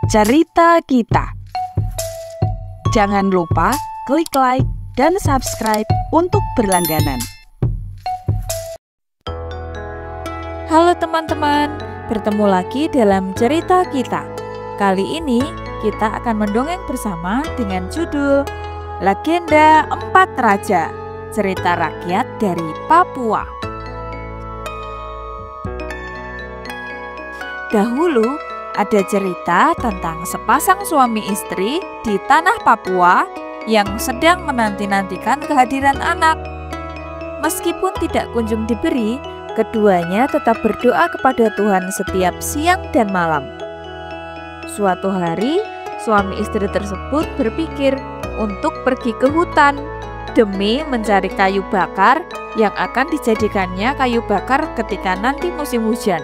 Cerita Kita. Jangan lupa klik like dan subscribe untuk berlangganan. Halo teman-teman, bertemu lagi dalam Cerita Kita. Kali ini kita akan mendongeng bersama dengan judul Legenda Empat Raja, cerita rakyat dari Papua. Dahulu ada cerita tentang sepasang suami istri di tanah Papua yang sedang menanti-nantikan kehadiran anak. Meskipun tidak kunjung diberi, keduanya tetap berdoa kepada Tuhan setiap siang dan malam. Suatu hari, suami istri tersebut berpikir untuk pergi ke hutan demi mencari kayu bakar yang akan dijadikannya kayu bakar ketika nanti musim hujan.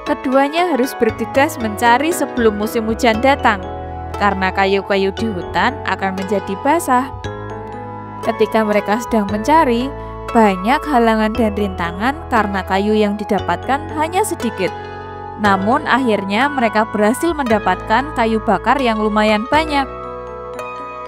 Keduanya harus bergegas mencari sebelum musim hujan datang, karena kayu-kayu di hutan akan menjadi basah. Ketika mereka sedang mencari, banyak halangan dan rintangan karena kayu yang didapatkan hanya sedikit. Namun akhirnya mereka berhasil mendapatkan kayu bakar yang lumayan banyak.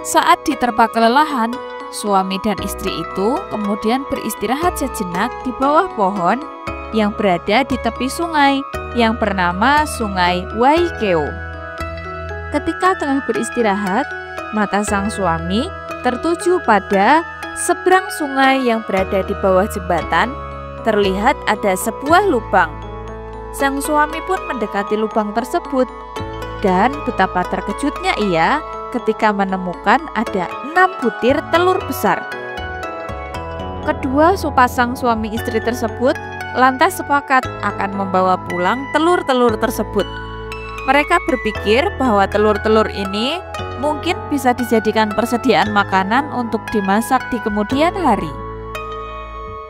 Saat diterpa kelelahan, suami dan istri itu kemudian beristirahat sejenak di bawah pohon yang berada di tepi sungai yang bernama Sungai Waikeo. Ketika tengah beristirahat, mata sang suami tertuju pada seberang sungai yang berada di bawah jembatan. Terlihat ada sebuah lubang. Sang suami pun mendekati lubang tersebut, dan betapa terkejutnya ia ketika menemukan ada 6 butir telur besar. Kedua sepasang suami istri tersebut lantas sepakat akan membawa pulang telur-telur tersebut. Mereka berpikir bahwa telur-telur ini mungkin bisa dijadikan persediaan makanan untuk dimasak di kemudian hari.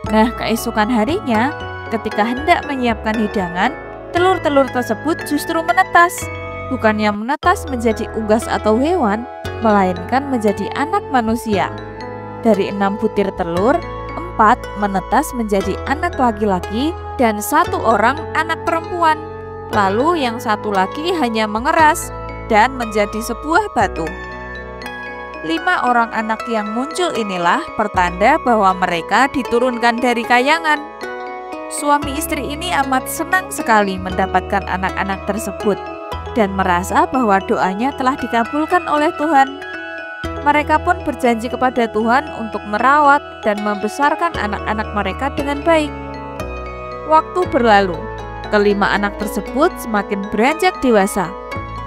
Nah, keesokan harinya, ketika hendak menyiapkan hidangan, telur-telur tersebut justru menetas. Bukannya menetas menjadi unggas atau hewan, melainkan menjadi anak manusia. Dari 6 butir telur, 4 menetas menjadi anak laki-laki dan 1 orang anak perempuan. Lalu yang 1 lagi hanya mengeras dan menjadi sebuah batu. 5 orang anak yang muncul inilah pertanda bahwa mereka diturunkan dari kayangan. Suami istri ini amat senang sekali mendapatkan anak-anak tersebut dan merasa bahwa doanya telah dikabulkan oleh Tuhan. Mereka pun berjanji kepada Tuhan untuk merawat dan membesarkan anak-anak mereka dengan baik. Waktu berlalu, kelima anak tersebut semakin beranjak dewasa.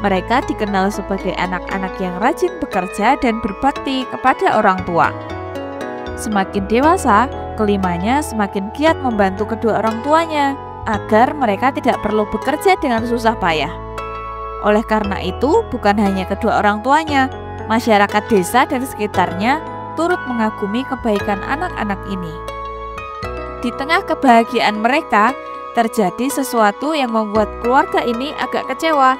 Mereka dikenal sebagai anak-anak yang rajin bekerja dan berbakti kepada orang tua. Semakin dewasa, kelimanya semakin giat membantu kedua orang tuanya agar mereka tidak perlu bekerja dengan susah payah. Oleh karena itu, bukan hanya kedua orang tuanya, masyarakat desa dan sekitarnya turut mengagumi kebaikan anak-anak ini. Di tengah kebahagiaan mereka, terjadi sesuatu yang membuat keluarga ini agak kecewa.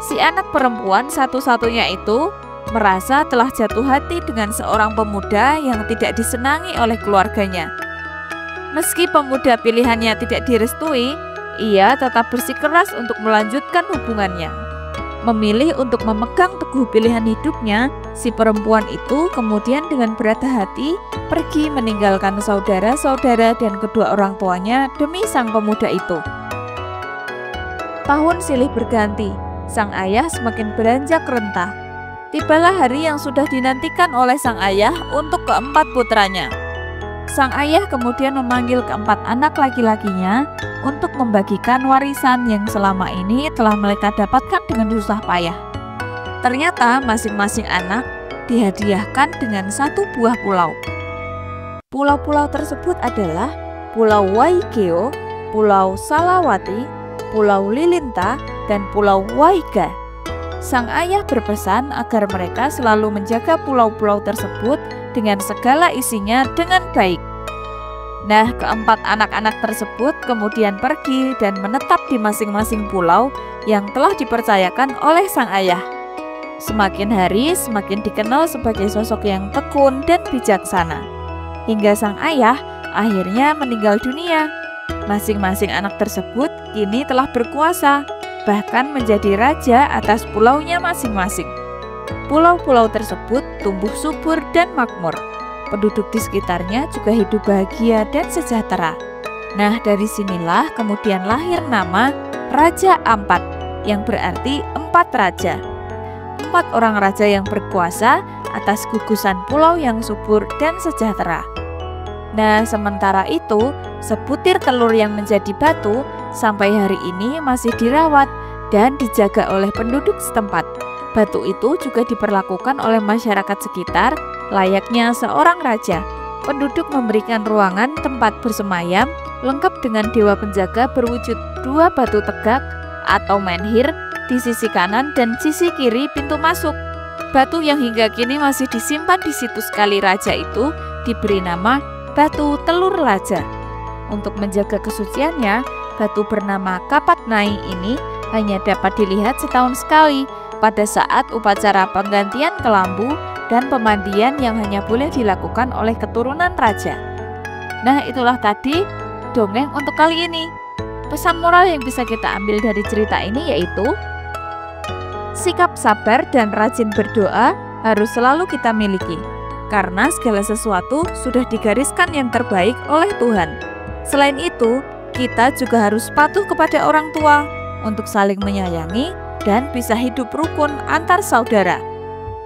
Si anak perempuan satu-satunya itu merasa telah jatuh hati dengan seorang pemuda yang tidak disenangi oleh keluarganya. Meski pemuda pilihannya tidak direstui, ia tetap bersikeras untuk melanjutkan hubungannya. Memilih untuk memegang teguh pilihan hidupnya, si perempuan itu kemudian dengan berat hati pergi meninggalkan saudara-saudara dan kedua orang tuanya demi sang pemuda itu. Tahun silih berganti, sang ayah semakin beranjak rentah. Tibalah hari yang sudah dinantikan oleh sang ayah untuk keempat putranya. Sang ayah kemudian memanggil keempat anak laki-lakinya untuk membagikan warisan yang selama ini telah mereka dapatkan dengan susah payah. Ternyata masing-masing anak dihadiahkan dengan 1 buah pulau. Pulau-pulau tersebut adalah Pulau Waikeo, Pulau Salawati, Pulau Lilinta, dan Pulau Waiga. Sang ayah berpesan agar mereka selalu menjaga pulau-pulau tersebut dengan segala isinya dengan baik. Nah, keempat anak-anak tersebut kemudian pergi dan menetap di masing-masing pulau yang telah dipercayakan oleh sang ayah. Semakin hari semakin dikenal sebagai sosok yang tekun dan bijaksana. Hingga sang ayah akhirnya meninggal dunia. Masing-masing anak tersebut kini telah berkuasa. bahkan menjadi raja atas pulaunya masing-masing. Pulau-pulau tersebut tumbuh subur dan makmur. Penduduk di sekitarnya juga hidup bahagia dan sejahtera. Nah, dari sinilah kemudian lahir nama Raja Ampat, yang berarti 4 raja. 4 orang raja yang berkuasa atas gugusan pulau yang subur dan sejahtera. Nah, sementara itu, sebutir telur yang menjadi batu sampai hari ini masih dirawat dan dijaga oleh penduduk setempat. Batu itu juga diperlakukan oleh masyarakat sekitar layaknya seorang raja. Penduduk memberikan ruangan tempat bersemayam lengkap dengan dewa penjaga berwujud 2 batu tegak atau menhir di sisi kanan dan sisi kiri pintu masuk. Batu yang hingga kini masih disimpan di situs kali raja itu diberi nama Batu Telur Raja. Untuk menjaga kesuciannya, batu bernama Kapat Nai ini hanya dapat dilihat setahun sekali pada saat upacara penggantian kelambu dan pemandian yang hanya boleh dilakukan oleh keturunan raja. Nah, itulah tadi dongeng untuk kali ini. Pesan moral yang bisa kita ambil dari cerita ini yaitu sikap sabar dan rajin berdoa harus selalu kita miliki, karena segala sesuatu sudah digariskan yang terbaik oleh Tuhan. Selain itu, kita juga harus patuh kepada orang tua untuk saling menyayangi dan bisa hidup rukun antar saudara.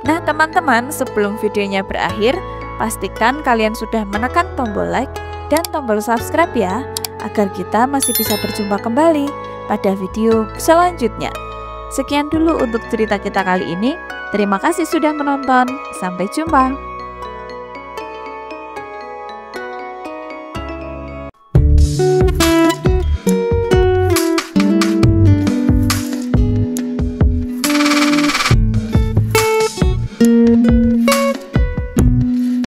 Nah teman-teman, sebelum videonya berakhir, pastikan kalian sudah menekan tombol like dan tombol subscribe ya, agar kita masih bisa berjumpa kembali pada video selanjutnya. Sekian dulu untuk cerita kita kali ini. Terima kasih sudah menonton. Sampai jumpa.